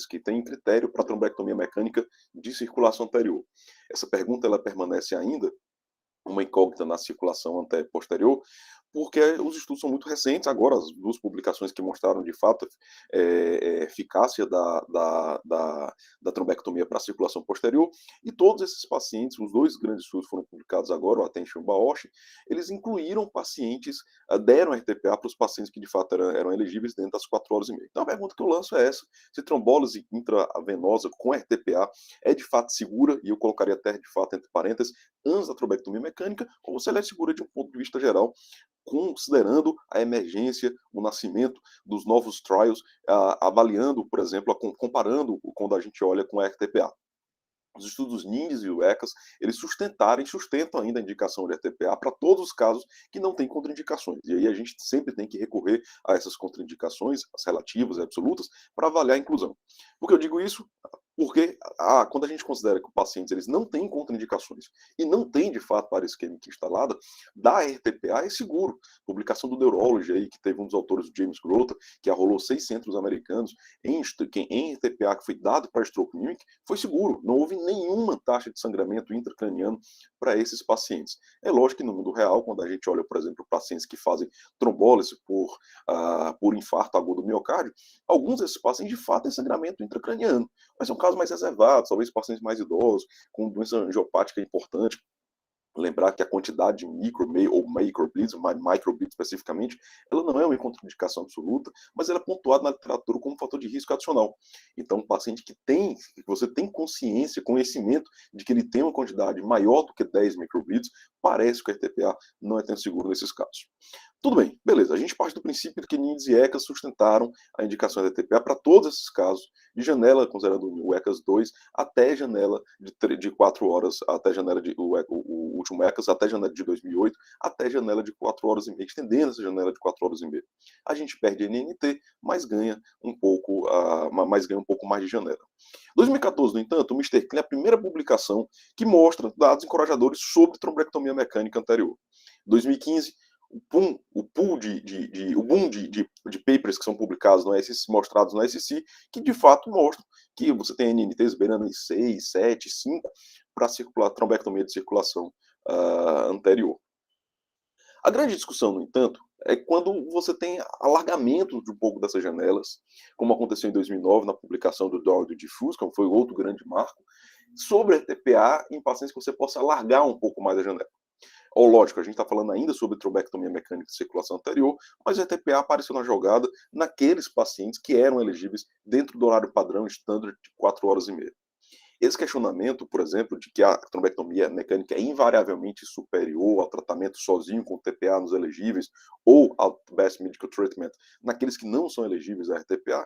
que têm critério para trombectomia mecânica de circulação anterior. Essa pergunta ela permanece ainda uma incógnita na circulação posterior, porque os estudos são muito recentes, agora as duas publicações que mostraram de fato eficácia da trombectomia para a circulação posterior, e todos esses pacientes, os dois grandes estudos foram publicados agora, o Attention e o Baoshi, eles incluíram pacientes, deram RTPA para os pacientes que de fato eram elegíveis dentro das 4 horas e meia. Então a pergunta que eu lanço é essa: se trombólise intravenosa com RTPA é de fato segura, e eu colocaria até de fato entre parênteses, antes da trombectomia mecânica, ou se ela é segura de um ponto de vista geral, considerando a emergência, o nascimento dos novos trials, avaliando, por exemplo, comparando quando a gente olha com a RTPA. Os estudos NINDS e o ECAS, eles sustentam ainda a indicação de RTPA para todos os casos que não têm contraindicações. E aí a gente sempre tem que recorrer a essas contraindicações, as relativas e absolutas, para avaliar a inclusão. Por que eu digo isso? Porque quando a gente considera que os pacientes eles não têm contraindicações e não têm, de fato, área isquêmica instalada, dar RTPA é seguro. Publicação do Neurology, aí, que teve um dos autores, o James Grota, que arrolou 6 centros americanos em RTPA que foi dado para stroke mimic, foi seguro. Não houve nenhuma taxa de sangramento intracraniano para esses pacientes. É lógico que no mundo real, quando a gente olha, por exemplo, pacientes que fazem trombólise por infarto agudo do miocárdio, alguns desses pacientes, de fato, têm sangramento intracraniano. Mas são casos mais reservados, talvez pacientes mais idosos, com doença angiopática importante. Lembrar que a quantidade de microbleeds especificamente, ela não é uma contraindicação absoluta, mas ela é pontuada na literatura como fator de risco adicional. Então, um paciente que você tem conhecimento de que ele tem uma quantidade maior do que 10 microbleeds, parece que o RTPA não é tão seguro nesses casos. Tudo bem, beleza. A gente parte do princípio que NINDS e ECAS sustentaram a indicação da RTPA para todos esses casos, de janela, considerando o ECAS 2, até janela de 4 horas, até janela o último ECAS, até janela de 2008, até janela de 4 horas e meia, estendendo essa janela de 4 horas e meia. A gente perde NNT, mas ganha um pouco mais de janela. 2014, no entanto, o Mr. Clean é a primeira publicação que mostra dados encorajadores sobre trombectomia mecânica anterior. 2015, o boom de papers que são publicados no SC, mostrados no SC, que de fato mostram que você tem NNTs beirando em 6, 7, 5 para trombectomia de circulação anterior. A grande discussão, no entanto, é quando você tem alargamento de um pouco dessas janelas, como aconteceu em 2009 na publicação do Doyle e do Diffuse, que foi outro grande marco, sobre a TPA em pacientes que você possa alargar um pouco mais a janela. Ou lógico, a gente está falando ainda sobre trombectomia mecânica de circulação anterior, mas a TPA apareceu na jogada naqueles pacientes que eram elegíveis dentro do horário padrão standard de 4 horas e meia. Esse questionamento, por exemplo, de que a trombectomia mecânica é invariavelmente superior ao tratamento sozinho com TPA nos elegíveis ou ao best medical treatment naqueles que não são elegíveis a RTPA,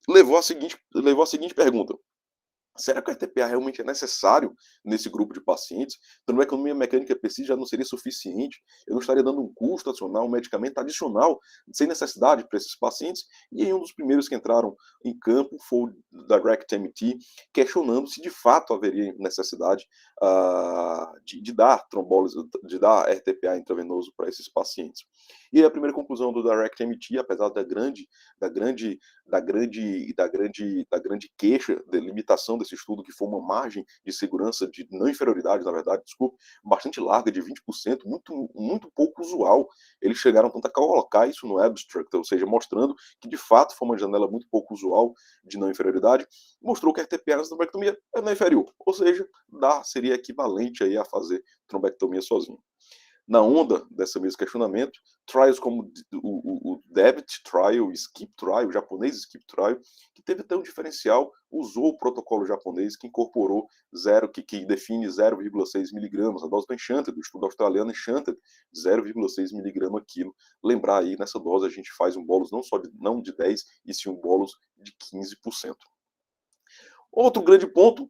levou à seguinte pergunta: será que o RTPA realmente é necessário nesse grupo de pacientes? Trombectomia mecânica precisa já não seria suficiente? Eu não estaria dando um custo adicional, um medicamento adicional, sem necessidade para esses pacientes? E aí um dos primeiros que entraram em campo foi o DirectMT, questionando se de fato haveria necessidade de dar trombólise, de dar RTPA intravenoso para esses pacientes. E a primeira conclusão do DirectMT, apesar da grande queixa, de limitação desse estudo, que foi uma margem de segurança de não inferioridade, na verdade, bastante larga, de 20%, muito pouco usual. Eles chegaram tanto a colocar isso no abstract, ou seja, mostrando que de fato foi uma janela muito pouco usual de não inferioridade, mostrou que a RTPA na trombectomia é não inferior, ou seja, seria equivalente aí a fazer trombectomia sozinho. Na onda desse mesmo questionamento, trials como o DEBT Trial, o SKIP Trial, o japonês SKIP Trial, que teve até um diferencial, usou o protocolo japonês que incorporou que define 0,6 miligramas, a dose do Enchanted, do estudo australiano Enchanted, 0,6 miligrama quilo. Lembrar aí, nessa dose a gente faz um bolus não de 10, e sim um bolus de 15%. Outro grande ponto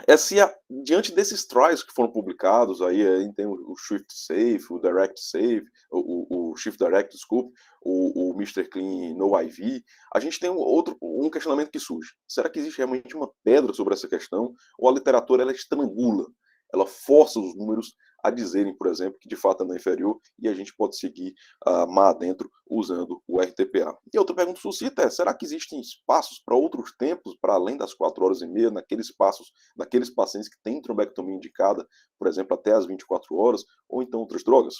é se, diante desses trials que foram publicados, aí tem o Shift Safe, o Direct Safe, o Shift Direct, desculpe, o Mr. Clean No IV, a gente tem um questionamento que surge. Será que existe realmente uma pedra sobre essa questão? Ou a literatura ela estrangula, ela força os números a dizerem, por exemplo, que de fato é não inferior e a gente pode seguir mar adentro usando o RTPA. E outra pergunta suscita é, será que existem espaços para outros tempos, para além das 4 horas e meia, naqueles pacientes que têm trombectomia indicada, por exemplo, até as 24 horas, ou então outras drogas?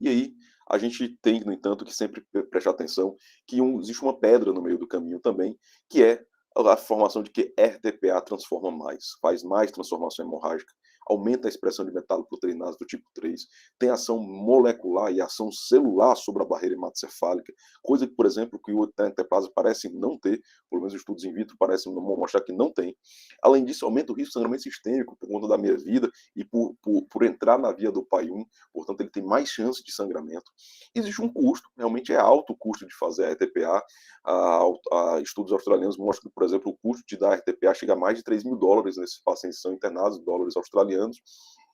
E aí, a gente tem, no entanto, que sempre prestar atenção que existe uma pedra no meio do caminho também, que é a formação de que RTPA transforma mais, faz mais transformação hemorrágica, aumenta a expressão de metaloproteinase do tipo 3, tem ação molecular e ação celular sobre a barreira hematocefálica, coisa que, por exemplo, que o anteplase parece não ter, pelo menos estudos in vitro parecem mostrar que não tem. Além disso, aumenta o risco de sangramento sistêmico por conta da meia vida e por entrar na via do PAI-1, portanto ele tem mais chance de sangramento. Existe um custo, realmente é alto o custo de fazer a RTPA. Estudos australianos mostram que, por exemplo, o custo de dar RTPA chega a mais de $3.000 nesses pacientes que são internados, dólares australianos.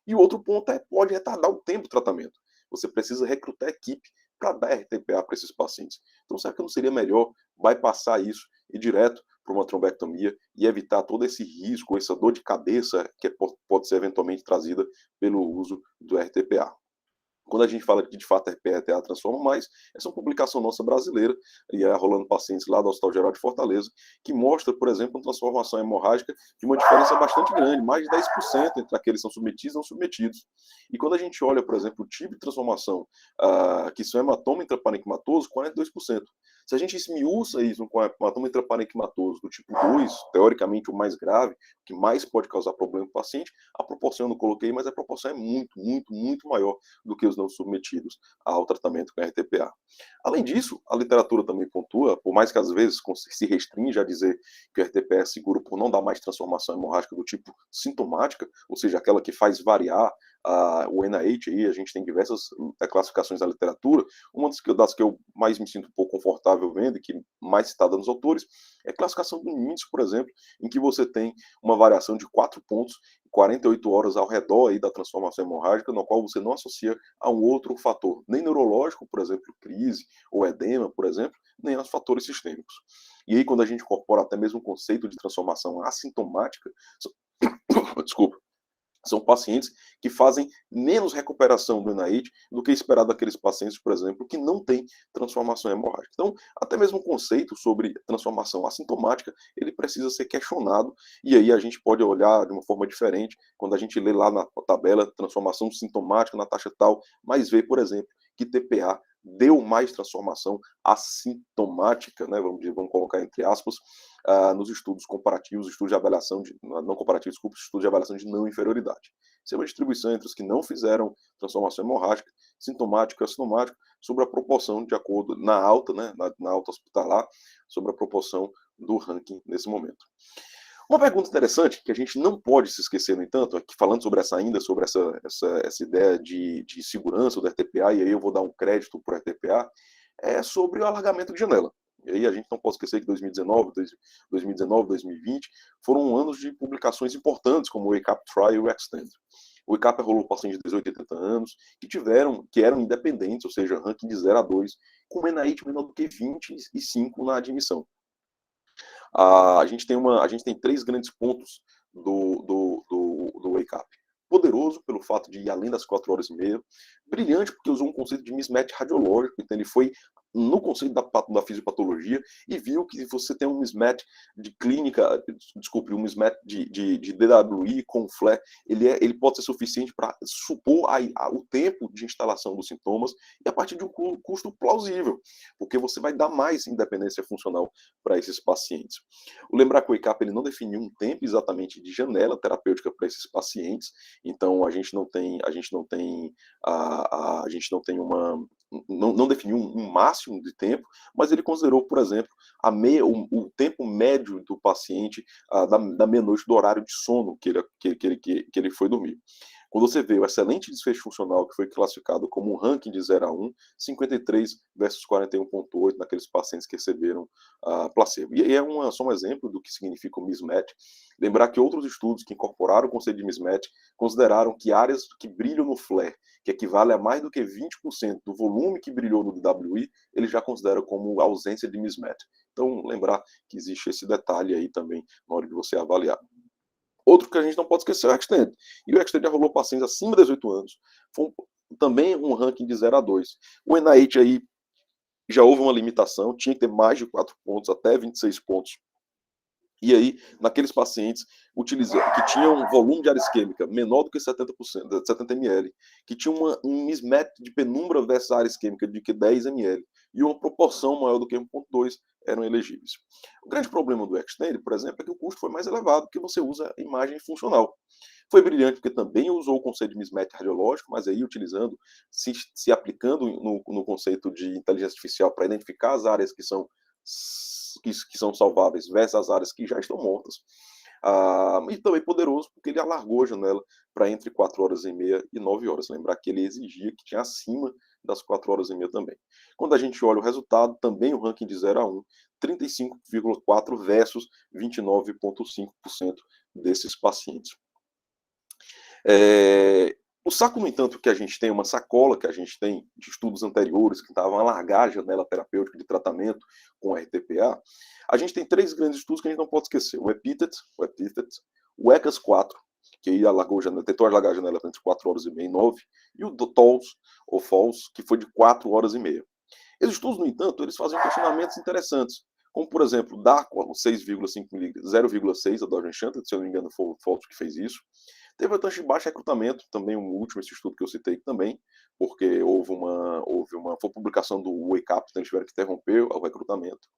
E o outro ponto é pode retardar o tempo do tratamento. Você precisa recrutar equipe para dar RTPA para esses pacientes. Então, será que não seria melhor bypassar isso e ir direto para uma trombectomia e evitar todo esse risco, essa dor de cabeça que pode ser eventualmente trazida pelo uso do RTPA? Quando a gente fala que de fato a RPTA transforma mais, essa é uma publicação nossa brasileira, e é rolando pacientes lá do Hospital Geral de Fortaleza, que mostra, por exemplo, uma transformação hemorrágica de uma diferença bastante grande, mais de 10% entre aqueles que são submetidos e não submetidos. E quando a gente olha, por exemplo, o tipo de transformação, que são hematoma intraparenquimatoso, 42%. Se a gente esmiuça isso com hematoma intraparenquimatoso do tipo 2, teoricamente o mais grave, que mais pode causar problema para o paciente, a proporção eu não coloquei, mas a proporção é muito, muito, muito maior do que os não submetidos ao tratamento com RTPA. Além disso, a literatura também pontua, por mais que às vezes se restringe a dizer que o RTPA é seguro por não dar mais transformação hemorrágica do tipo sintomática, ou seja, aquela que faz variar o NIH, aí a gente tem diversas classificações da literatura. Uma das que eu mais me sinto um pouco confortável vendo e que mais citada nos autores é a classificação do NIMS, por exemplo, em que você tem uma variação de 4 pontos 48 horas ao redor aí da transformação hemorrágica, no qual você não associa a um outro fator, nem neurológico, por exemplo, crise ou edema, por exemplo, nem aos fatores sistêmicos. E aí, quando a gente incorpora até mesmo o conceito de transformação assintomática, desculpa, são pacientes que fazem menos recuperação do NIH do que esperado daqueles pacientes, por exemplo, que não têm transformação hemorrágica. Então, até mesmo o conceito sobre transformação assintomática, ele precisa ser questionado, e aí a gente pode olhar de uma forma diferente, quando a gente lê lá na tabela transformação sintomática na taxa tal, mas vê, por exemplo, que TPA deu mais transformação assintomática, né, vamos colocar entre aspas, nos estudos comparativos, estudos de avaliação não comparativos, desculpa, estudos de avaliação de não inferioridade. Isso é uma distribuição entre os que não fizeram transformação hemorrágica, sintomática e assintomática, sobre a proporção de acordo, na alta, né, na alta hospitalar, sobre a proporção do ranking nesse momento. Uma pergunta interessante, que a gente não pode se esquecer, no entanto, é que falando sobre essa ideia de segurança do RTPA, e aí eu vou dar um crédito para o RTPA, é sobre o alargamento de janela. E aí a gente não pode esquecer que 2019, 2020 foram anos de publicações importantes, como o Wake Up Trial e o Extend. O Wake Up rolou pacientes de 18 a 80 anos, que eram independentes, ou seja, ranking de 0 a 2, com NIH menor do que 25 na admissão. A gente tem 3 grandes pontos do Wake Up. Poderoso pelo fato de ir além das 4 horas e meia, brilhante porque usou um conceito de mismatch radiológico, então ele foi no conceito da fisiopatologia e viu que você tem um mismatch de clínica, desculpe, um mismatch de DWI com FLE, ele pode ser suficiente para supor o tempo de instalação dos sintomas e a partir de um custo plausível, porque você vai dar mais independência funcional para esses pacientes. Lembrar que o Wake Up ele não definiu um tempo exatamente de janela terapêutica para esses pacientes, então a gente não definiu um máximo de tempo, mas ele considerou, por exemplo, o tempo médio do paciente da meia-noite do horário de sono que ele foi dormir. Quando você vê o excelente desfecho funcional que foi classificado como um ranking de 0 a 1, 53 versus 41,8 naqueles pacientes que receberam placebo. E aí é só um exemplo do que significa o mismatch. Lembrar que outros estudos que incorporaram o conceito de mismatch consideraram que áreas que brilham no FLAIR, que equivale a mais do que 20% do volume que brilhou no DWI, ele já considera como ausência de mismatch. Então, lembrar que existe esse detalhe aí também na hora de você avaliar. Outro que a gente não pode esquecer é o Extend. E o Extend já rolou pacientes acima de 18 anos. Foi também um ranking de 0 a 2. O NIH aí já houve uma limitação, tinha que ter mais de 4 pontos, até 26 pontos. E aí, naqueles pacientes que tinham um volume de área isquêmica menor do que 70%, 70 ml, que tinha um mismatch de penumbra versus área isquêmica de que 10 ml, e uma proporção maior do que 1,2 eram elegíveis. O grande problema do Extend, por exemplo, é que o custo foi mais elevado porque você usa imagem funcional. Foi brilhante porque também usou o conceito de mismatch radiológico, mas aí utilizando, se aplicando no conceito de inteligência artificial para identificar as áreas que são salváveis versus as áreas que já estão mortas. E também poderoso porque ele alargou a janela para entre 4 horas e meia e 9 horas. Lembrar que ele exigia que tinha acima das 4 horas e meia também. Quando a gente olha o resultado, também o ranking de 0 a 1, 35,4% versus 29,5% desses pacientes. O saco, no entanto, que a gente tem, uma sacola que a gente tem de estudos anteriores que estavam a alargar a janela terapêutica de tratamento com RTPA, a gente tem 3 grandes estudos que a gente não pode esquecer. O EPITHET, o ECAS-4, que aí tentou alargar a janela entre 4 horas e meia e 9, e o FALS, que foi de 4 horas e meia. Esses estudos, no entanto, eles faziam questionamentos interessantes, como, por exemplo, DARCO, 6,5 mg, 0,6, a Dodge Enchanted, se eu não me engano, foi o FALS que fez isso. Teve a taxa de baixo recrutamento, também o último, esse estudo que eu citei também, porque foi publicação do Wake Up, então eles tiveram que interromper o recrutamento.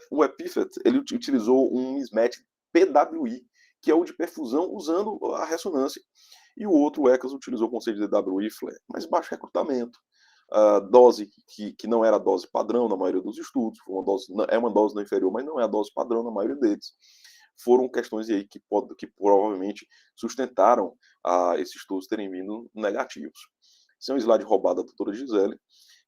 O EPIPHET, ele utilizou um mismatch PWI, que é o de perfusão usando a ressonância. E o outro, o ECAS, utilizou o conceito de DWI flare, mas baixo recrutamento. Dose que não era a dose padrão na maioria dos estudos, é uma dose não inferior, mas não é a dose padrão na maioria deles. Foram questões aí que provavelmente sustentaram esses estudos terem vindo negativos. Esse é um slide roubado da doutora Gisele,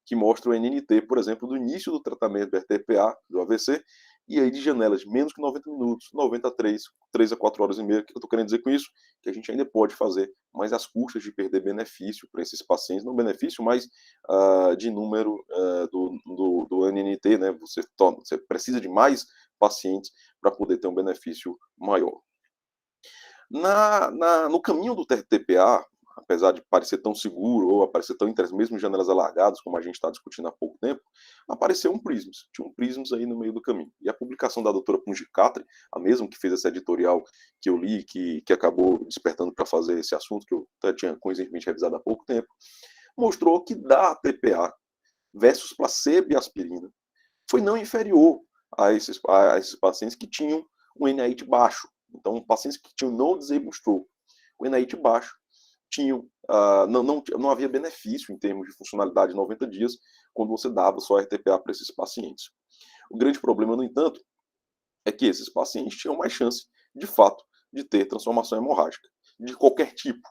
que mostra o NNT, por exemplo, do início do tratamento do RTPA, do AVC, e aí de janelas de menos que 90 minutos, 93, 3 a 4 horas e meia. O que eu estou querendo dizer com isso? Que a gente ainda pode fazer, mas as custas de perder benefício para esses pacientes, não benefício, mas de número do NNT, né? Você precisa de mais pacientes para poder ter um benefício maior. No caminho do TPA, apesar de parecer tão seguro ou parecer tão interessante, mesmo em janelas alargadas, como a gente está discutindo há pouco tempo, apareceu um PRISMS. Tinha um PRISMS aí no meio do caminho. E a publicação da doutora Pungicatri, a mesma que fez essa editorial que eu li, que acabou despertando para fazer esse assunto, que eu até tinha coincidentemente revisado há pouco tempo, mostrou que da TPA versus placebo e aspirina foi não inferior a esses pacientes que tinham um NIH baixo. Então, pacientes que tinham non-disabled stroke, o NIH baixo, não havia benefício em termos de funcionalidade de 90 dias quando você dava só RTPA para esses pacientes. O grande problema, no entanto, é que esses pacientes tinham mais chance, de fato, de ter transformação hemorrágica, de qualquer tipo.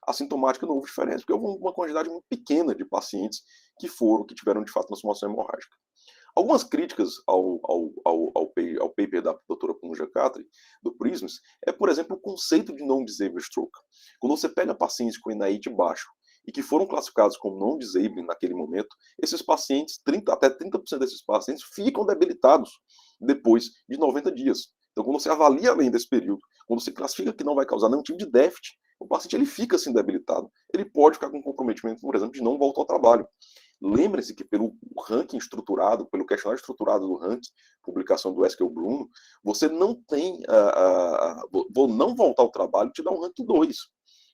A sintomática não houve diferença, porque houve uma quantidade muito pequena de pacientes que tiveram, de fato, transformação hemorrágica. Algumas críticas ao paper da doutora Pungicatri, do PRISMS, é, por exemplo, o conceito de non-disabled stroke. Quando você pega pacientes com NIH baixo e que foram classificados como non-disabled naquele momento, esses pacientes, até 30% desses pacientes, ficam debilitados depois de 90 dias. Então, quando você avalia além desse período, quando você classifica que não vai causar nenhum tipo de déficit, o paciente ele fica assim debilitado. Ele pode ficar com comprometimento, por exemplo, de não voltar ao trabalho. Lembre-se que pelo ranking estruturado, pelo questionário estruturado do ranking, publicação do Eskel Bruno, você não tem, não voltar ao trabalho te dá um ranking 2.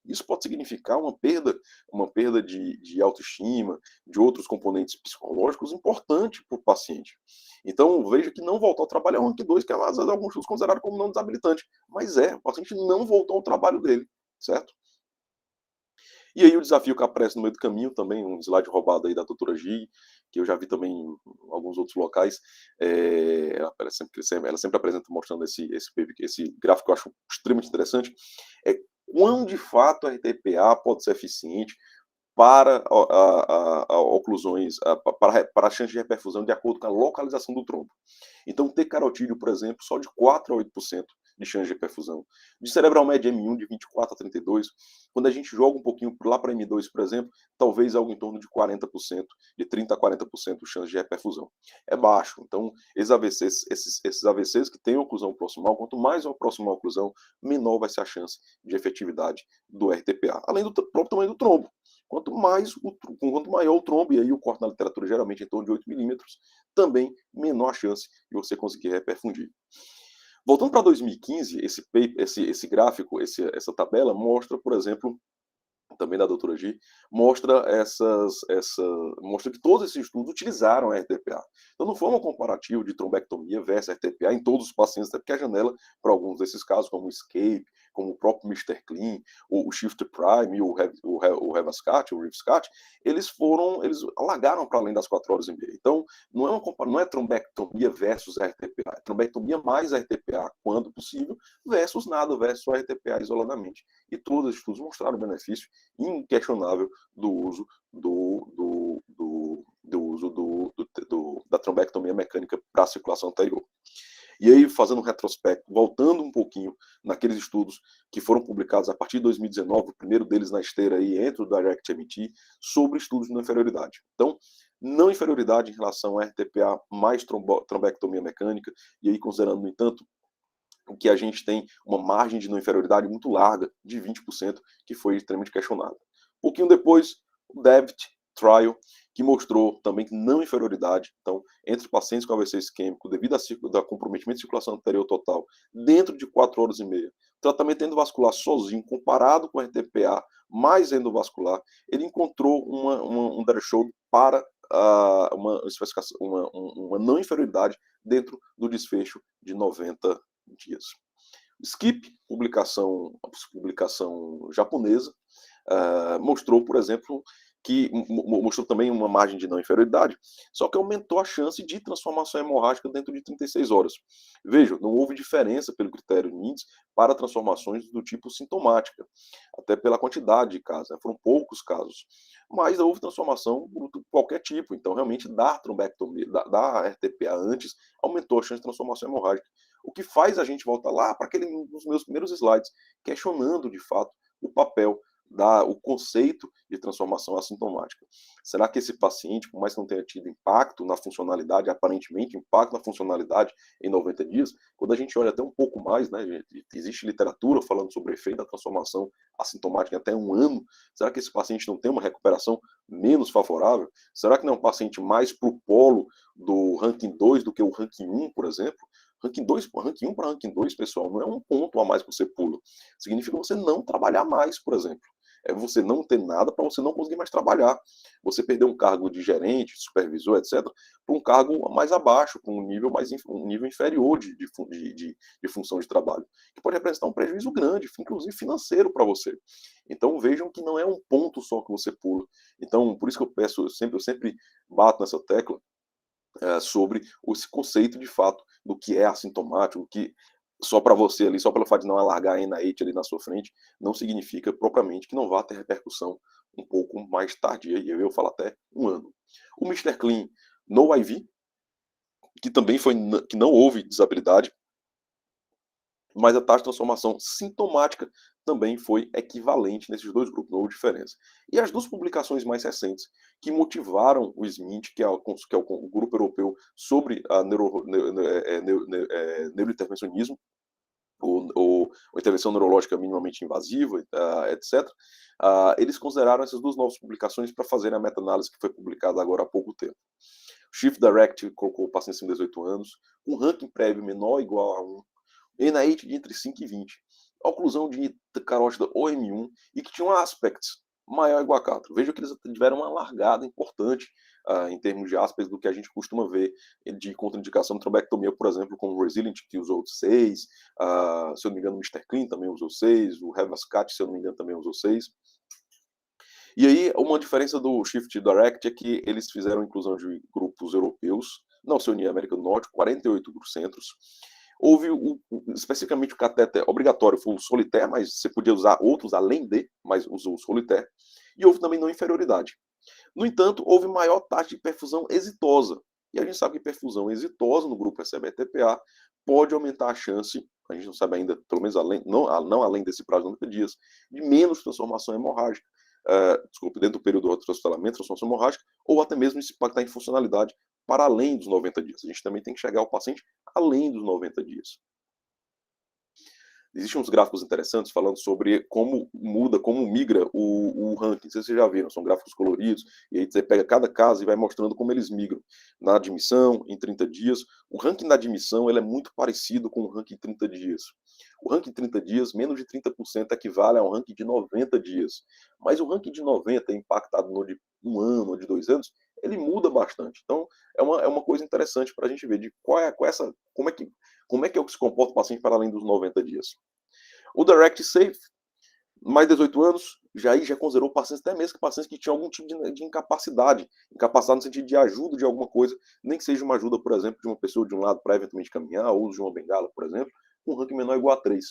Isso pode significar uma perda de autoestima, de outros componentes psicológicos importante para o paciente. Então, veja que não voltar ao trabalho é um ranking 2, que às vezes alguns estudos considerados como não desabilitante. Mas o paciente não voltou ao trabalho dele, certo? E aí o desafio que aparece no meio do caminho, também um slide roubado aí da doutora Gi, que eu já vi também em alguns outros locais, ela sempre apresenta mostrando esse gráfico que eu acho extremamente interessante, é quão de fato a RTPA pode ser eficiente para oclusões, para a chance de reperfusão de acordo com a localização do trombo. Então, ter carotídeo, por exemplo, só de 4 a 8% de chance de perfusão. De cerebral média M1 de 24 a 32. Quando a gente joga um pouquinho lá para M2, por exemplo, talvez algo em torno de 40%, de 30 a 40% de chance de reperfusão. É baixo. Então, esses AVCs que têm oclusão proximal, quanto mais proximal a oclusão, menor vai ser a chance de efetividade do RTPA. Além do próprio tamanho do trombo. Quanto maior o trombo, e aí o corte na literatura geralmente em torno de 8 milímetros, também menor a chance de você conseguir reperfundir. Voltando para 2015, esse gráfico, essa tabela mostra, por exemplo, também da doutora G, mostra que todos esses estudos utilizaram a RTPA. Então não foi um comparativo de trombectomia versus RTPA em todos os pacientes, até porque a janela, para alguns desses casos, como o Escape, como o próprio Mr. Clean, o Shift Prime, o Revascat, o Rivscat, eles alargaram para além das 4 horas e meia. Então não é trombectomia versus RTPA, é trombectomia mais RTPA, quando possível, versus nada, versus a RTPA isoladamente. E todos os estudos mostraram o benefício inquestionável do uso da trombectomia mecânica para a circulação anterior. E aí, fazendo um retrospecto, voltando um pouquinho naqueles estudos que foram publicados a partir de 2019, o primeiro deles na esteira aí, entre o DIRECT-MT, sobre estudos de não inferioridade. Então, não inferioridade em relação a RTPA mais trombectomia mecânica, e aí considerando, no entanto, que a gente tem uma margem de não inferioridade muito larga, de 20%, que foi extremamente questionada. Um pouquinho depois, o DEVT Trial, que mostrou também que não inferioridade, então, entre pacientes com AVC isquêmico, devido ao comprometimento de circulação anterior total, dentro de 4 horas e meia, tratamento endovascular sozinho, comparado com RTPA mais endovascular, ele encontrou um threshold para uma não inferioridade dentro do desfecho de 90 dias. Skip, publicação japonesa, mostrou, por exemplo, que mostrou também uma margem de não inferioridade, só que aumentou a chance de transformação hemorrágica dentro de 36 horas. Veja, não houve diferença pelo critério NIDS para transformações do tipo sintomática, até pela quantidade de casos, né? Foram poucos casos, mas houve transformação de qualquer tipo, então realmente dar trombectomia, dar RTPA antes, aumentou a chance de transformação hemorrágica. O que faz a gente voltar lá para aquele dos meus primeiros slides, questionando de fato o papel o conceito de transformação assintomática. Será que esse paciente, por mais que não tenha tido impacto na funcionalidade, aparentemente impacto na funcionalidade em 90 dias, quando a gente olha até um pouco mais, né, existe literatura falando sobre o efeito da transformação assintomática em até 1 ano, será que esse paciente não tem uma recuperação menos favorável? Será que não é um paciente mais para o polo do ranking 2 do que o ranking 1, por exemplo? Ranking 1 para ranking 2, pessoal, não é um ponto a mais que você pula. Significa você não trabalhar mais, por exemplo. É você não ter nada para você não conseguir mais trabalhar. Você perder um cargo de gerente, supervisor, etc., para um cargo mais abaixo, para um nível inferior de função de trabalho, que pode representar um prejuízo grande, inclusive financeiro para você. Então vejam que não é um ponto só que você pula. Então, por isso que eu sempre bato nessa tecla sobre esse conceito de fato do que é assintomático, que só para você ali, só pelo fato de não alargar a NIH ali na sua frente, não significa propriamente que não vá ter repercussão um pouco mais tardia, e eu falo até 1 ano. O Mr. Clean no IV, que também que não houve desabilidade, mas a taxa de transformação sintomática também foi equivalente nesses dois grupos, não houve diferença. E as 2 publicações mais recentes que motivaram o SMINT, que é o grupo europeu sobre a neurointervencionismo, ou intervenção neurológica minimamente invasiva, etc., eles consideraram essas 2 novas publicações para fazerem a meta-análise que foi publicada agora há pouco tempo. O Shift Direct colocou pacientes com 18 anos, com ranking prévio menor ou igual a 1, NIH de entre 5 e 20, oclusão de carótida OM1 e que tinha um aspects maior ou igual a 4. Veja que eles tiveram uma largada importante em termos de aspects do que a gente costuma ver de contraindicação de trombectomia, por exemplo, como o Resilient, que usou 6, se eu não me engano o Mr. Clean também usou 6, o Revascat, se eu não me engano, também usou 6. E aí, uma diferença do Shift Direct é que eles fizeram inclusão de grupos europeus, na Oceania e América do Norte, 48 centros. Houve especificamente o catéter obrigatório, foi o Solitaire, mas você podia usar outros além mas usou o Solitaire. E houve também não inferioridade. No entanto, houve maior taxa de perfusão exitosa. E a gente sabe que perfusão exitosa no grupo SBTPA pode aumentar a chance a gente não sabe ainda, pelo menos não além desse prazo de 90 dias, de menos transformação hemorrágica, dentro do período do hospitalamento, transformação hemorrágica, ou até mesmo isso impactar em funcionalidade para além dos 90 dias. A gente também tem que chegar ao paciente além dos 90 dias. Existem uns gráficos interessantes falando sobre como muda, como migra o ranking. Não sei se vocês já viram, são gráficos coloridos, e aí você pega cada caso e vai mostrando como eles migram. Na admissão, em 30 dias, o ranking da admissão ele é muito parecido com o ranking em 30 dias. O ranking em 30 dias, menos de 30% equivale a um ranking de 90 dias. Mas o ranking de 90, impactado no de 1 ano ou de 2 anos, ele muda bastante. Então, é uma coisa interessante para a gente ver de como é que se comporta o paciente para além dos 90 dias. O Direct Safe, mais de 18 anos, já considerou pacientes, até mesmo pacientes que tinham algum tipo de incapacidade no sentido de ajuda de alguma coisa, nem que seja uma ajuda, por exemplo, de uma pessoa de um lado para eventualmente caminhar, ou uso de uma bengala, por exemplo, com um ranking menor ou igual a 3.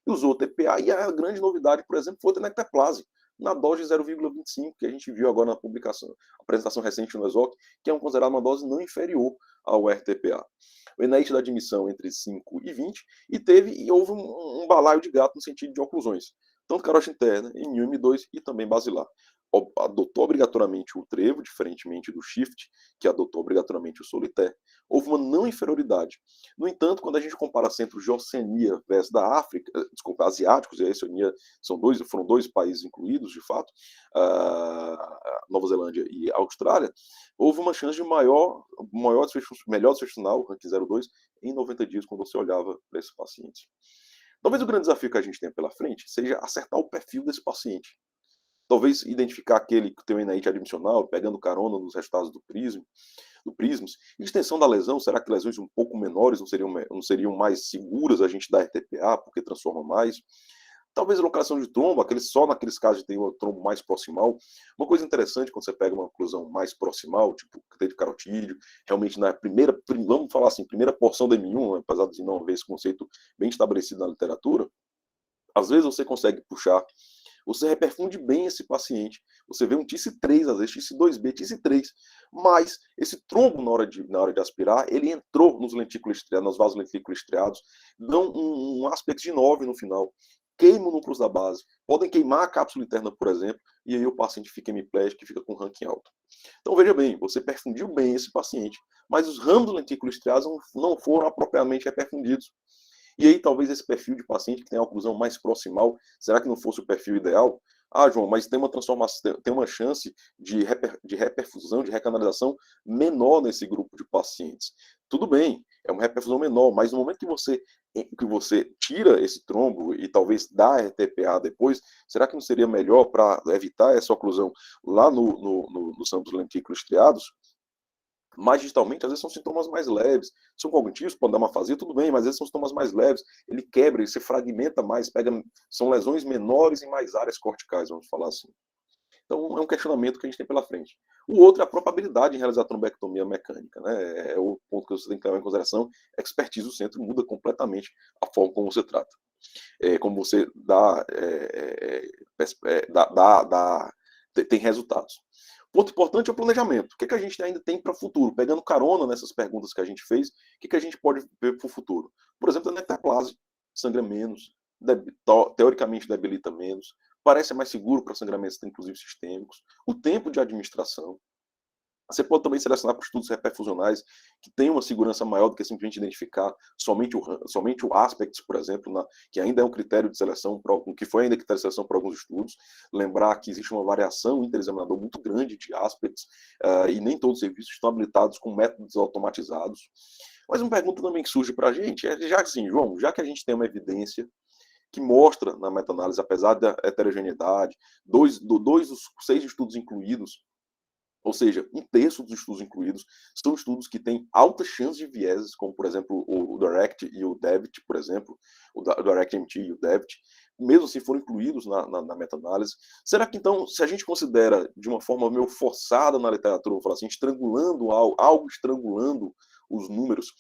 E usou o TPA, e a grande novidade, por exemplo, foi o tenecteplase, na dose de 0,25, que a gente viu agora na publicação, apresentação recente no ESOC, que é considerado uma dose não inferior ao RTPA. O ENAIT da admissão entre 5 e 20, e houve um balaio de gato no sentido de oclusões, tanto carote interna, M1, M2 e também basilar. Adotou obrigatoriamente o trevo, diferentemente do shift, que adotou obrigatoriamente o solitaire. Houve uma não inferioridade. No entanto, quando a gente compara centros de Oceania versus da África, asiáticos, e a Oceania foram 2 países incluídos, de fato, Nova Zelândia e Austrália, houve uma chance de melhor desfecho final, ranking 0,2, em 90 dias, quando você olhava para esses pacientes. Talvez o grande desafio que a gente tenha pela frente seja acertar o perfil desse paciente. Talvez identificar aquele que tem o ENAIT admissional, pegando carona nos resultados do PRISMS. Extensão da lesão, será que lesões um pouco menores não seriam mais seguras a gente dar RTPA, porque transforma mais? Talvez a localização de trombo, só naqueles casos de ter um trombo mais proximal. Uma coisa interessante quando você pega uma oclusão mais proximal, tipo de carotídeo, realmente na vamos falar assim, primeira porção da M1, apesar de não haver esse conceito bem estabelecido na literatura, às vezes você consegue puxar, você reperfunde bem esse paciente, você vê um TIC3, às vezes TIC2B, TIC3, mas esse trombo na hora de aspirar, ele entrou nos vasos lentículos estriados, dão um aspecto de 9 no final, queimam o núcleo da base, podem queimar a cápsula interna, por exemplo, e aí o paciente fica hemiplégico e fica com ranking alto. Então veja bem, você perfundiu bem esse paciente, mas os ramos lentículos estriados não foram apropriadamente reperfundidos. E aí talvez esse perfil de paciente que tem a oclusão mais proximal, será que não fosse o perfil ideal? Ah, João, mas tem uma transformação, tem uma chance de reperfusão, de recanalização menor nesse grupo de pacientes. Tudo bem, é uma reperfusão menor, mas no momento que você tira esse trombo e talvez dá RTPA depois, será que não seria melhor para evitar essa oclusão lá nos ramos lentículos estriados? Mais distalmente, às vezes são sintomas mais leves. São cognitivos, pode dar uma afasia, tudo bem, mas às vezes são sintomas mais leves. Ele quebra, ele se fragmenta mais, são lesões menores em mais áreas corticais, vamos falar assim. Então, é um questionamento que a gente tem pela frente. O outro é a probabilidade em realizar trombectomia mecânica, né? É o ponto que você tem que levar em consideração. A expertise do centro muda completamente a forma como você trata. Como você tem resultados. Ponto importante é o planejamento. O que a gente ainda tem para o futuro? Pegando carona nessas perguntas que a gente fez, o que a gente pode ver para o futuro? Por exemplo, a nectaplase sangra menos, teoricamente debilita menos, parece mais seguro para sangramentos, inclusive sistêmicos. O tempo de administração. Você pode também selecionar para estudos reperfusionais que têm uma segurança maior do que simplesmente identificar somente o aspects, por exemplo, que ainda é um critério de seleção, que foi ainda critério de seleção para alguns estudos. Lembrar que existe uma variação interexaminador muito grande de aspects e nem todos os serviços estão habilitados com métodos automatizados. Mas uma pergunta também que surge para a gente é, João, já que a gente tem uma evidência que mostra na meta-análise, apesar da heterogeneidade, dois dos 6 estudos incluídos, ou seja, 1/3 dos estudos incluídos são estudos que têm altas chances de vieses, como, por exemplo, o DIRECT e o DEVIT, por exemplo, o DIRECT-MT e o DEVIT, mesmo assim foram incluídos na meta-análise. Será que, então, se a gente considera de uma forma meio forçada na literatura, vou falar assim, algo estrangulando os números,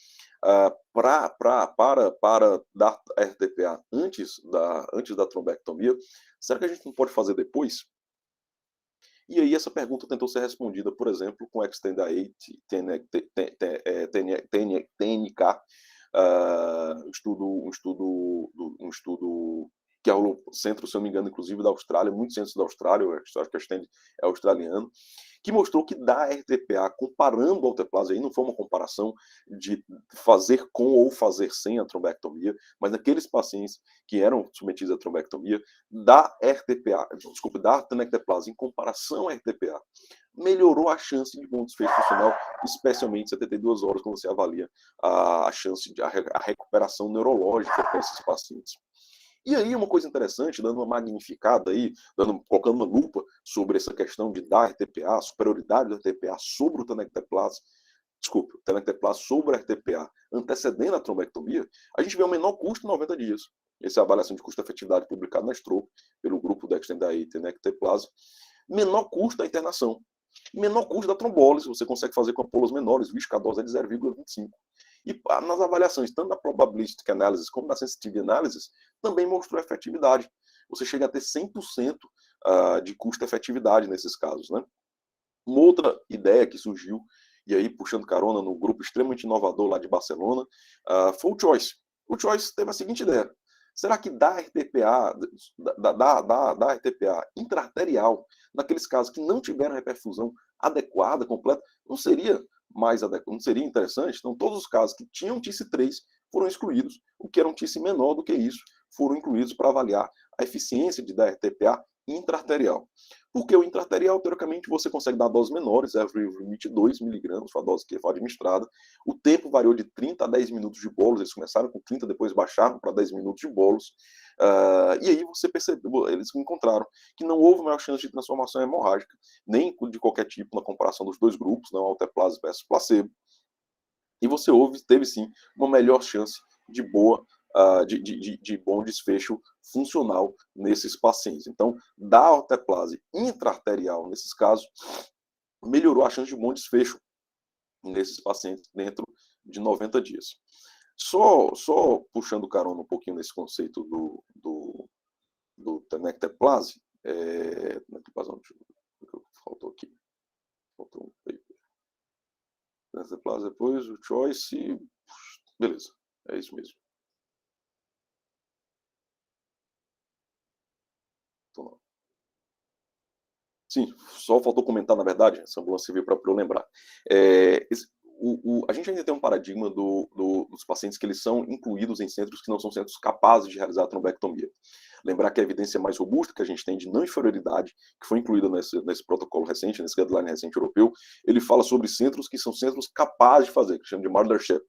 para dar RTPA antes da trombectomia, será que a gente não pode fazer depois? E aí essa pergunta tentou ser respondida, por exemplo, com Extend-A TNK, um estudo que rolou centro, se eu não me engano, inclusive da Austrália, muitos centros da Austrália, eu acho que a Stand é australiano, que mostrou que da RTPA, comparando a alteplase, aí não foi uma comparação de fazer com ou fazer sem a trombectomia, mas naqueles pacientes que eram submetidos à trombectomia, da tenecteplase, em comparação à RTPA, melhorou a chance de bom desfecho funcional, especialmente 72 horas, quando você avalia a chance de a recuperação neurológica para esses pacientes. E aí, uma coisa interessante, dando uma magnificada aí, colocando uma lupa sobre essa questão de dar RTPA, a superioridade do RTPA sobre o tenecteplase, o tenecteplase sobre a RTPA, antecedendo a trombectomia, a gente vê um menor custo em 90 dias. Essa é a avaliação de custo-efetividade publicada na Stroke, pelo grupo da Extendai tenecteplase. Menor custo da internação. Menor custo da trombólise, você consegue fazer com ampolas menores, visto que a dose é de 0,25. E nas avaliações, tanto da probabilistic analysis como da sensitivity analysis, também mostrou efetividade. Você chega a ter 100% de custo-efetividade nesses casos, né? Uma outra ideia que surgiu, e aí puxando carona no grupo extremamente inovador lá de Barcelona, foi o Choice. O Choice teve a seguinte ideia: será que da RTPA intraarterial, naqueles casos que não tiveram reperfusão adequada, completa, não seria interessante? Então, todos os casos que tinham TIC3 foram excluídos. O que era um TIC menor do que isso foram incluídos para avaliar a eficiência de dar RTPA intraarterial. Porque o intraarterial, teoricamente, você consegue dar doses menores, limite 2 miligramas, foi a dose que foi administrada. O tempo variou de 30 a 10 minutos de bolos, eles começaram com 30, depois baixaram para 10 minutos de bolos. E aí você percebeu, eles encontraram que não houve maior chance de transformação hemorrágica, nem de qualquer tipo na comparação dos dois grupos, não alteplase versus placebo. E você teve sim uma melhor chance de bom desfecho funcional nesses pacientes. Então, da alteplase intraarterial, nesses casos, melhorou a chance de bom desfecho nesses pacientes dentro de 90 dias. Só puxando carona um pouquinho nesse conceito do tenecteplase, faltou aqui. Faltou um paper. Tenecteplase depois, o Choice, beleza, é isso mesmo. Sim, só faltou comentar, na verdade, essa ambulância veio para eu lembrar. A gente ainda tem um paradigma dos pacientes que eles são incluídos em centros que não são centros capazes de realizar a trombectomia. Lembrar que a evidência mais robusta que a gente tem de não inferioridade, que foi incluída nesse protocolo recente, nesse guideline recente europeu, ele fala sobre centros que são centros capazes de fazer, que chama de mothership.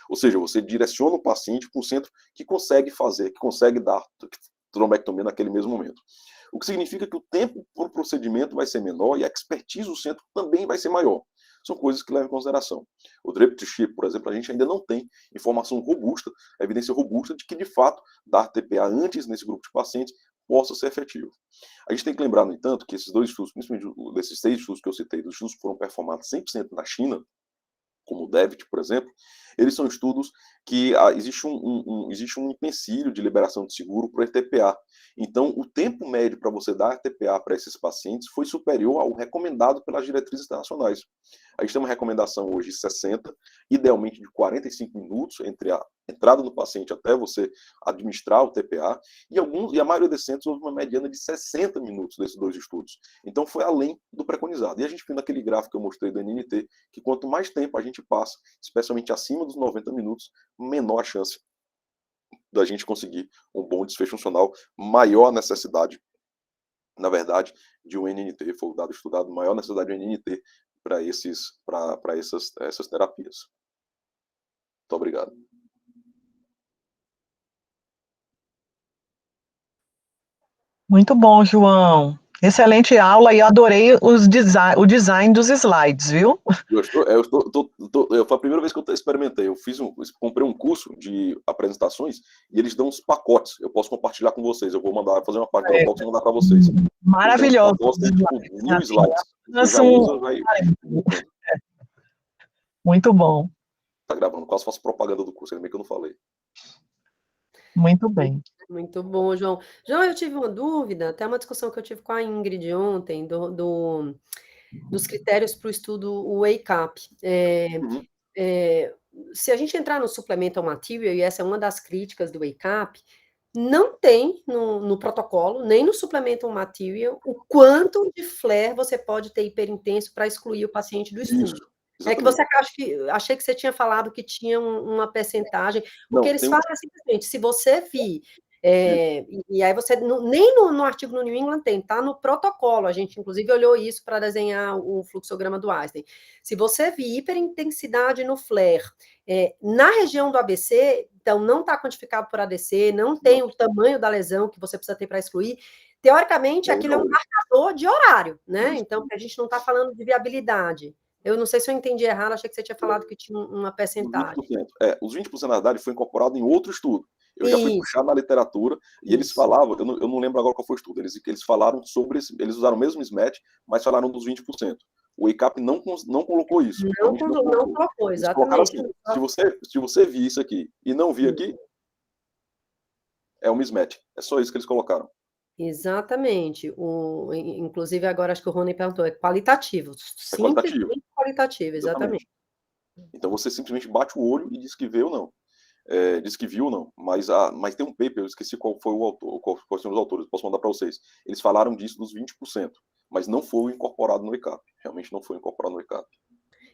Ou seja, você direciona o paciente para um centro que consegue fazer, que consegue dar trombectomia naquele mesmo momento. O que significa que o tempo para o procedimento vai ser menor e a expertise do centro também vai ser maior. São coisas que levam em consideração. O DREPT-SHIP, por exemplo, a gente ainda não tem informação robusta, evidência robusta de que, de fato, dar TPA antes nesse grupo de pacientes possa ser efetivo. A gente tem que lembrar, no entanto, que esses dois estudos, principalmente desses 6 estudos que eu citei, dos estudos que foram performados 100% na China, como o DEVIT, por exemplo, eles são estudos que existe um empecilho de liberação de seguro para o RTPA. Então, o tempo médio para você dar RTPA para esses pacientes foi superior ao recomendado pelas diretrizes internacionais. A gente tem uma recomendação hoje de 60, idealmente de 45 minutos entre a entrada do paciente até você administrar o TPA, e a maioria desses centros houve uma mediana de 60 minutos desses dois estudos. Então, foi além do preconizado. E a gente viu naquele gráfico que eu mostrei do NNT, que quanto mais tempo a gente passa, especialmente acima dos 90 minutos, menor a chance da gente conseguir um bom desfecho funcional, maior a necessidade, na verdade, de um NNT. Foi o dado estudado, maior necessidade de um NNT para essas terapias. Muito obrigado. Muito bom, João. Excelente aula e adorei o design dos slides, viu? Foi a primeira vez que eu experimentei. Comprei um curso de apresentações e eles dão uns pacotes. Eu posso compartilhar com vocês. Eu vou fazer uma parte do box e mandar para vocês. Maravilhoso. Tem tipo 1000 slides. Muito bom. Tá gravando, quase faço propaganda do curso, ainda bem que eu não falei. Muito bem. Muito bom, João. João, eu tive uma dúvida, até uma discussão que eu tive com a Ingrid ontem, dos critérios para o estudo Wake Up. se a gente entrar no supplemental material, e essa é uma das críticas do WAKE-UP, não tem no protocolo, nem no supplemental material, o quanto de flare você pode ter hiperintenso para excluir o paciente do estudo. Isso, É que exatamente. achei que você tinha falado que tinha uma percentagem, o que Não, eles tem um... falam é simplesmente, se você vir, e aí você, nem no artigo no New England tem, tá no protocolo, a gente inclusive olhou isso para desenhar o fluxograma do Einstein. Se você vir hiperintensidade no flare, na região do ABC, então não está quantificado por ADC, não tem o tamanho da lesão que você precisa ter para excluir. Teoricamente, aquilo é um marcador de horário, né? Então, a gente não está falando de viabilidade. Eu não sei se eu entendi errado, achei que você tinha falado que tinha uma percentagem. 20%. Os 20% na verdade foi incorporado em outro estudo. Eu já fui Isso, puxar na literatura e eles isso. falavam, eu não lembro agora qual foi o estudo, eles falaram sobre, eles usaram o mesmo mismatch, mas falaram dos 20%. O WAKE-UP não colocou isso. Não colocou, Eles colocaram exatamente. assim, se você vir isso aqui e não vir aqui, é um mismatch. É só isso que eles colocaram. Exatamente. Inclusive, agora acho que o Rony perguntou, é qualitativo. É qualitativo. Simplesmente qualitativo, exatamente. Então você simplesmente bate o olho e diz que vê ou não. Diz que viu ou não. Mas tem um paper, eu esqueci qual foi o autor, quais são os autores, posso mandar para vocês. Eles falaram disso dos 20%, mas não foi incorporado no WAKE-UP. Realmente não foi incorporado no WAKE-UP.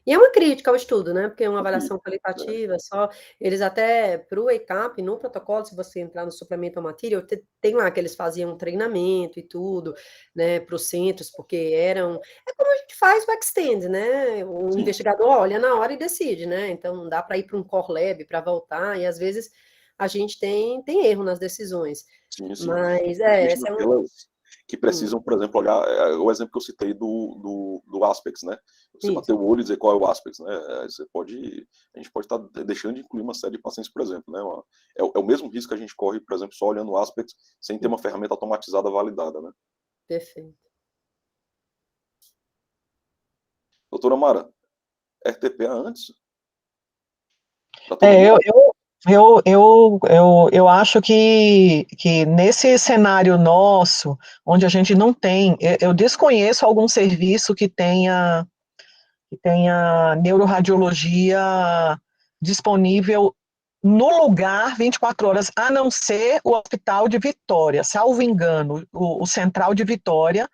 E é uma crítica ao estudo, né? Porque é uma Uma avaliação crítica, qualitativa, só eles até, para o WAKE-UP, no protocolo, se você entrar no Supplemental Material, tem lá que eles faziam um treinamento e tudo, né, para os centros, porque eram... É como a gente faz o Extend, né? O Sim. investigador olha na hora e decide, né? Então, não dá para ir para um core lab para voltar, e às vezes a gente tem erro nas decisões. Sim. Mas, Principalmente essa é uma... naquelas que precisam, por exemplo, olhar o exemplo que eu citei do Aspects, né? Você Isso. bater o olho e dizer qual é o Aspects, né? A gente pode estar deixando de incluir uma série de pacientes, por exemplo, né? É o mesmo risco que a gente corre, por exemplo, só olhando o Aspects sem ter uma ferramenta automatizada validada, né? Perfeito. Doutora Mara, RTPA antes? Pra todo mundo? Eu acho que nesse cenário nosso, onde a gente não tem, eu desconheço algum serviço que tenha neuroradiologia disponível no lugar 24 horas, a não ser o Hospital de Vitória. Salvo engano, o Central de Vitória,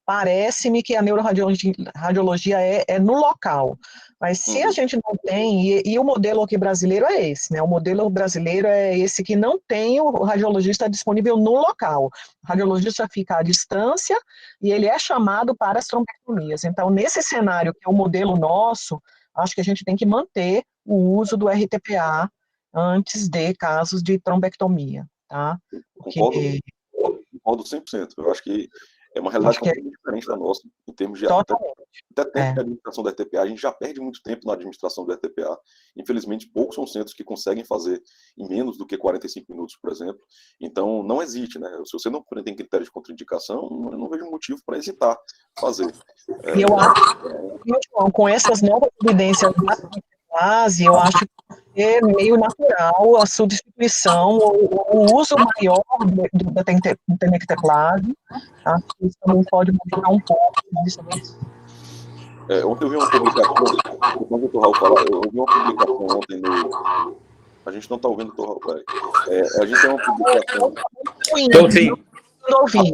parece-me que a neuroradiologia é no local. Mas se a gente não tem, e o modelo aqui brasileiro é esse, né? O modelo brasileiro é esse que não tem o radiologista disponível no local. O radiologista fica à distância e ele é chamado para as trombectomias. Então, nesse cenário que é o modelo nosso, acho que a gente tem que manter o uso do RTPA antes de casos de trombectomia, tá? Porque Concordo 100%. Eu acho que é uma realidade acho que é completamente diferente da nossa, em termos de até totalmente. tempo de administração do RTPA. A gente já perde muito tempo na administração do RTPA. Infelizmente, poucos são centros que conseguem fazer em menos do que 45 minutos, por exemplo. Então, não hesite, né? Se você não tem critério de contraindicação, eu não vejo motivo para hesitar fazer. E eu acho que, João, com essas novas evidências da fase, eu acho que é meio natural a substituição ou o uso maior da tenecteplase. Acho que isso também pode modificar um pouco isso. Ontem eu vi uma publicação, quando o Dr. Raul falar, eu vi uma publicação ontem no... A gente não está ouvindo o Dr. Raul, peraí. A gente tem uma publicação... Então, sim.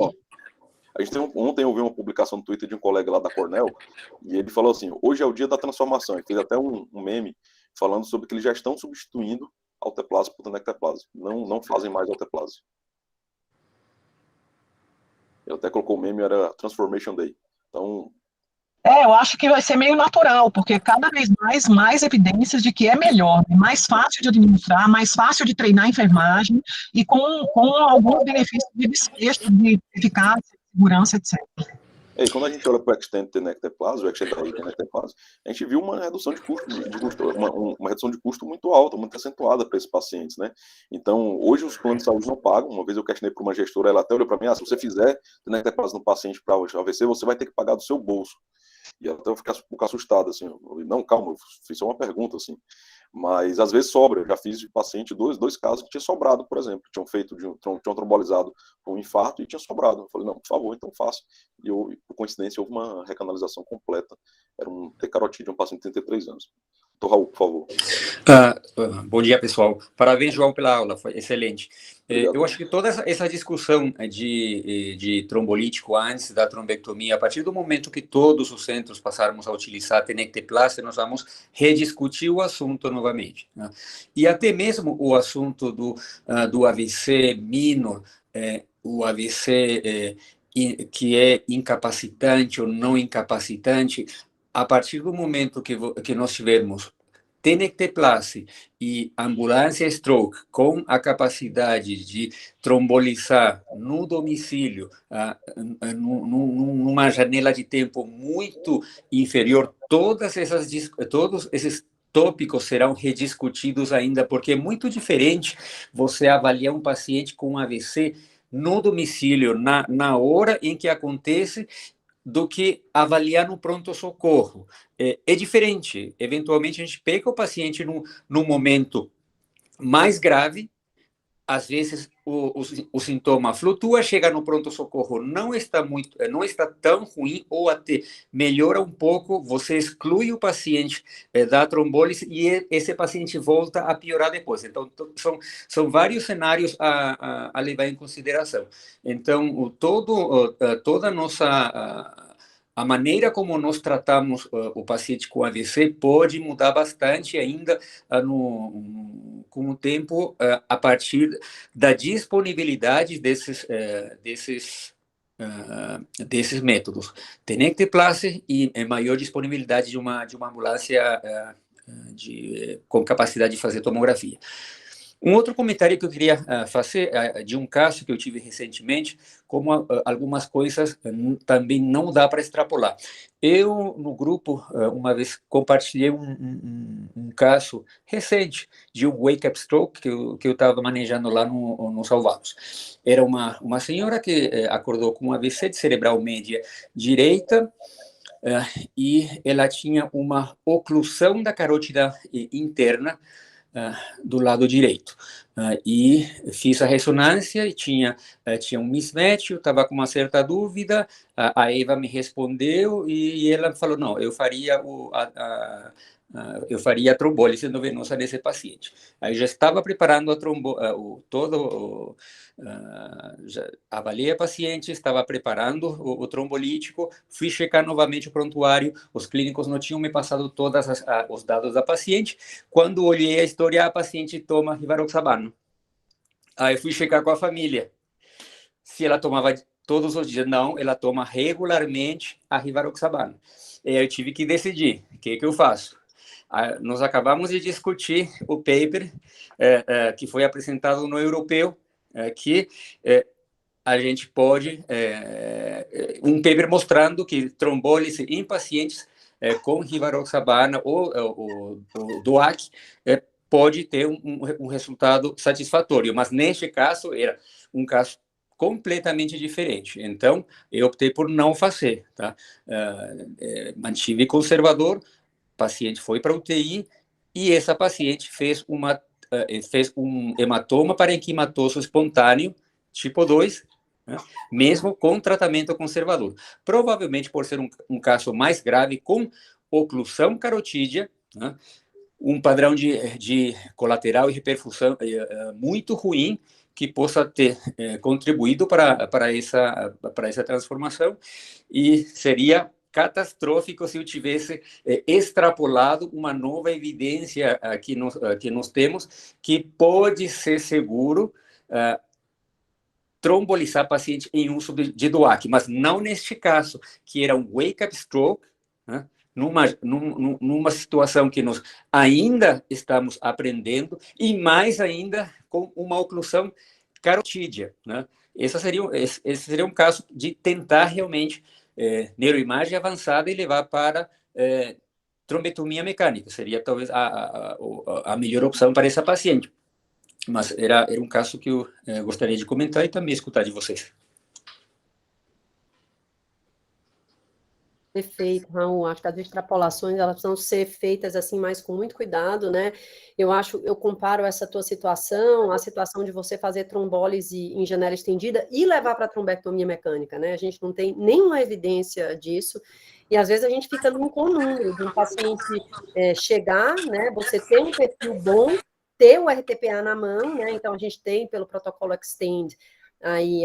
Ontem eu vi uma publicação no Twitter de um colega lá da Cornell, e ele falou assim, hoje é o dia da transformação, e fez até um meme falando sobre que eles já estão substituindo alteplase por tenecteplase, não fazem mais alteplase. Ele até colocou o meme, era Transformation Day. Então... eu acho que vai ser meio natural, porque cada vez mais evidências de que é melhor, mais fácil de administrar, mais fácil de treinar a enfermagem, e com alguns benefícios de desfecho, de eficácia, segurança, etc. E quando a gente olha para o Extend Tenecteplase, o Extend Tenecteplase, a gente viu uma redução de custo, uma redução de custo muito alta, muito acentuada para esses pacientes, né? Então, hoje os planos de saúde não pagam. Uma vez eu questionei para uma gestora, ela até olhou para mim, se você fizer Tenecteplase no paciente para AVC, você vai ter que pagar do seu bolso. E ela até ficar um pouco assustada, assim. Eu falei, não, calma, eu fiz só uma pergunta, assim. Mas às vezes sobra. Eu já fiz de paciente dois casos que tinha sobrado, por exemplo. Tinham tinham trombolizado com um infarto e tinha sobrado. Eu falei, não, por favor, então faça. E por coincidência, houve uma recanalização completa. Era um T-carotídeo de um paciente de 33 anos. Raul, por favor. Bom dia, pessoal. Parabéns, João, pela aula, foi excelente. Obrigado. Eu acho que toda essa discussão de trombolítico antes da trombectomia, a partir do momento que todos os centros passarmos a utilizar a tenecteplásia, nós vamos rediscutir o assunto novamente, né? E até mesmo o assunto do AVC minor, o AVC que é incapacitante ou não incapacitante, a partir do momento que nós tivermos tenecteplásia e ambulância stroke com a capacidade de trombolizar no domicílio, numa janela de tempo muito inferior, todos esses tópicos serão rediscutidos ainda, porque é muito diferente você avaliar um paciente com AVC no domicílio, na hora em que acontece, do que avaliar no pronto-socorro. É diferente. Eventualmente, a gente pega o paciente num momento mais grave, às vezes o sintoma flutua, chega no pronto-socorro, não está tão ruim, ou até melhora um pouco, você exclui o paciente da trombólise e esse paciente volta a piorar depois. Então, são vários cenários a levar em consideração. Então, toda a nossa... A maneira como nós tratamos o paciente com AVC pode mudar bastante ainda com o tempo, a partir da disponibilidade desses métodos. Tenecteplásia e maior disponibilidade de uma ambulância com capacidade de fazer tomografia. Um outro comentário que eu queria fazer de um caso que eu tive recentemente, como algumas coisas também não dá para extrapolar. Eu, no grupo, uma vez compartilhei um caso recente de um wake-up stroke que eu estava manejando lá no Salvados. Era uma senhora que acordou com um AVC cerebral média direita, e ela tinha uma oclusão da carótida interna, do lado direito. E fiz a ressonância e tinha um mismatch, eu estava com uma certa dúvida, a Eva me respondeu e ela falou, não, eu faria a trombólise endovenosa nesse paciente. Aí já estava preparando já avaliei a paciente, estava preparando o trombolítico, fui checar novamente o prontuário, os clínicos não tinham me passado todos os dados da paciente. Quando olhei a história, a paciente toma rivaroxabano. Aí fui checar com a família se ela tomava todos os dias. Não, ela toma regularmente a rivaroxabano. E aí eu tive que decidir, o que eu faço? Nós acabamos de discutir o paper que foi apresentado no europeu, que a gente pode, um paper mostrando que trombólise em pacientes com rivaroxabana ou DOAC pode ter um resultado satisfatório, mas neste caso era um caso completamente diferente. Então, eu optei por não fazer, tá? Mantive conservador, paciente foi para UTI e essa paciente fez um hematoma parenquimatoso espontâneo, tipo 2, né, mesmo com tratamento conservador. Provavelmente por ser um caso mais grave, com oclusão carotídea, né, um padrão de colateral e reperfusão muito ruim, que possa ter contribuído para essa transformação, e seria catastrófico se eu tivesse extrapolado uma nova evidência que nós temos, que pode ser seguro trombolizar paciente em uso de DOAC, mas não neste caso, que era um wake-up stroke, né, numa situação que nós ainda estamos aprendendo, e mais ainda com uma oclusão carotídea, né? Esse seria um caso de tentar realmente neuroimagem avançada e levar para trombectomia mecânica. Seria talvez a melhor opção para essa paciente. Mas era um caso que eu gostaria de comentar e também escutar de vocês. Perfeito, Raul. Acho que as extrapolações elas precisam ser feitas assim mais com muito cuidado, né? Eu comparo essa tua situação, a situação de você fazer trombólise em janela estendida e levar para trombectomia mecânica, né? A gente não tem nenhuma evidência disso. E às vezes a gente fica num conúndio de um paciente chegar, né, você ter um perfil bom, ter o RTPA na mão, né, então a gente tem pelo protocolo Extend, aí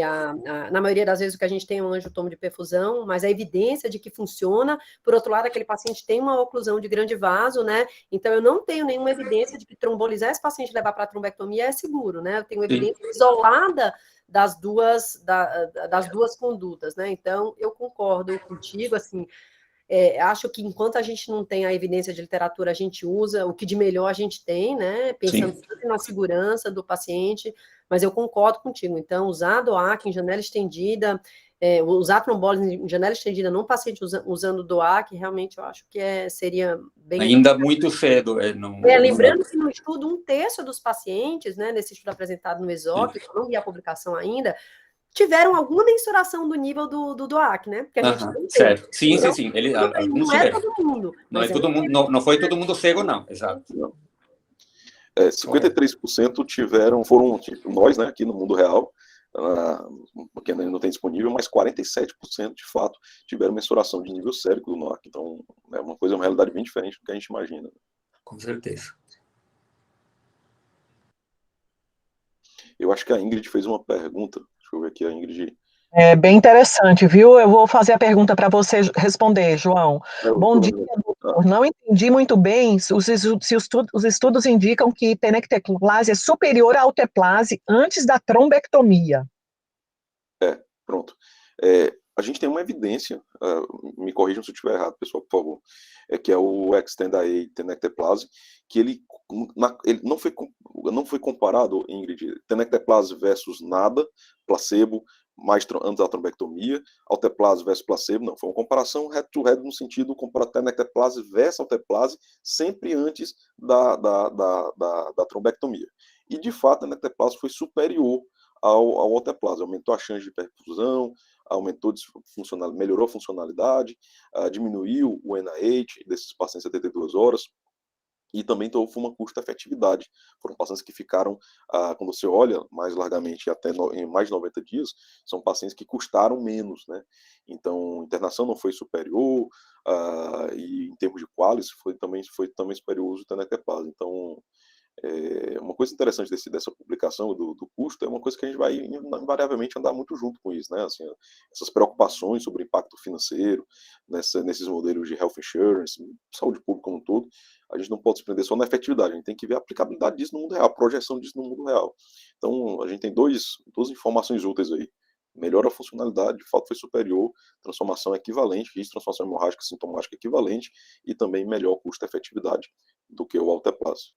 na maioria das vezes o que a gente tem é um angiotomo de perfusão, mas a evidência de que funciona, por outro lado, aquele paciente tem uma oclusão de grande vaso, né, então eu não tenho nenhuma evidência de que trombolizar esse paciente e levar para a trombectomia é seguro, né, eu tenho evidência isolada das duas condutas, né, então eu concordo contigo, assim, acho que enquanto a gente não tem a evidência de literatura, a gente usa o que de melhor a gente tem, né? Pensando sempre na segurança do paciente, mas eu concordo contigo. Então, usar DOAC em janela estendida, usar trombólise em janela estendida num paciente usando DOAC, realmente eu acho que seria bem... Ainda muito cedo. Lembrando que no estudo, 1/3 dos pacientes, né, nesse estudo apresentado no ESOC, eu não vi a publicação ainda, tiveram alguma mensuração do nível do DOAC, né? Porque a gente não tem. Certo. Sim. Não é todo mundo. Não é todo mundo, não foi todo mundo cego, não. Exato. Não. 53% foram tipo, nós, né, aqui no mundo real, porque ainda não tem disponível, mas 47% de fato tiveram mensuração de nível sérico do NOAC. Então, é uma realidade bem diferente do que a gente imagina. Com certeza. Eu acho que a Ingrid fez uma pergunta. Deixa eu ver aqui, a Ingrid. É bem interessante, viu? Eu vou fazer a pergunta para você responder, João. Bom dia, doutor. Não entendi muito bem se os estudos indicam que tenecteplase é superior à alteplase antes da trombectomia. Pronto. A gente tem uma evidência, me corrijam se eu estiver errado, pessoal, por favor, que é o Extend-A tenecteplase, que ele não foi comparado, Ingrid, tenecteplase versus nada, placebo, mais antes da trombectomia, alteplase versus placebo, não, foi uma comparação head-to-head no sentido de comparar tenecteplase versus alteplase sempre antes da trombectomia. E, de fato, a tenecteplase foi superior ao alteplase, aumentou a chance de perfusão, melhorou a funcionalidade, diminuiu o NIH desses pacientes 72 horas, e também houve uma custo-efetividade. Foram pacientes que ficaram, quando você olha mais largamente, em mais de 90 dias, são pacientes que custaram menos, né? Então, a internação não foi superior, e em termos de qualis, foi também superior o uso do tenecteplase. Então, uma coisa interessante dessa publicação do custo é uma coisa que a gente vai invariavelmente andar muito junto com isso, né? Assim, essas preocupações sobre impacto financeiro nesses modelos de health insurance, saúde pública como um todo, a gente não pode se prender só na efetividade, a gente tem que ver a aplicabilidade disso no mundo real, a projeção disso no mundo real. Então, a gente tem duas informações úteis aí. Melhora a funcionalidade, de fato foi superior, transformação equivalente, risco de transformação hemorrágica sintomática equivalente, e também melhor custo-efetividade do que o alteplase.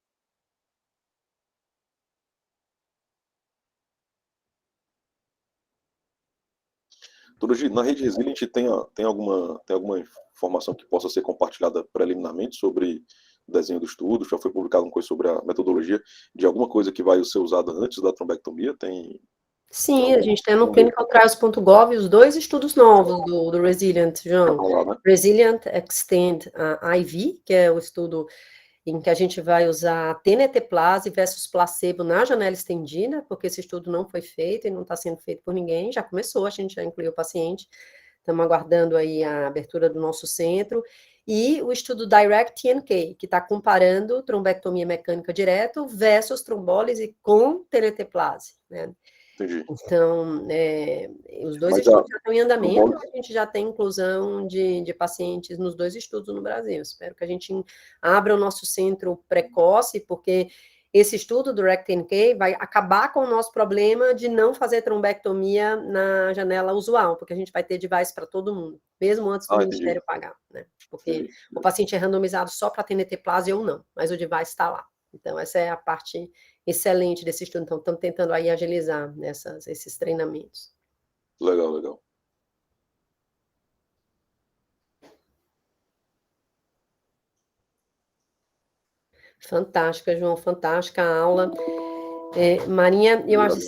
Na rede Resilient tem alguma informação que possa ser compartilhada preliminarmente sobre o desenho do estudo? Já foi publicado alguma coisa sobre a metodologia de alguma coisa que vai ser usada antes da trombectomia? Sim, a gente tem no clinicaltrials.gov os 2 estudos novos do Resilient, João. Né? Resilient Extend IV, que é o estudo em que a gente vai usar tenecteplase versus placebo na janela estendida, porque esse estudo não foi feito e não está sendo feito por ninguém, já começou, a gente já incluiu o paciente, estamos aguardando aí a abertura do nosso centro, e o estudo Direct TNK, que está comparando trombectomia mecânica direto versus trombólise com tenecteplase, né? Entendi. Então, os 2 estudos já estão em andamento, a gente já tem inclusão de pacientes nos 2 estudos no Brasil. Espero que a gente abra o nosso centro precoce, porque esse estudo do RECT-NK vai acabar com o nosso problema de não fazer trombectomia na janela usual, porque a gente vai ter device para todo mundo, mesmo antes do Ministério pagar, né? Porque o paciente é randomizado só para tenecteplase ou não, mas o device está lá. Então, essa é a parte excelente desse estudo. Então, estamos tentando aí agilizar esses treinamentos. Legal. Fantástica, João, fantástica a aula. Marinha, eu acho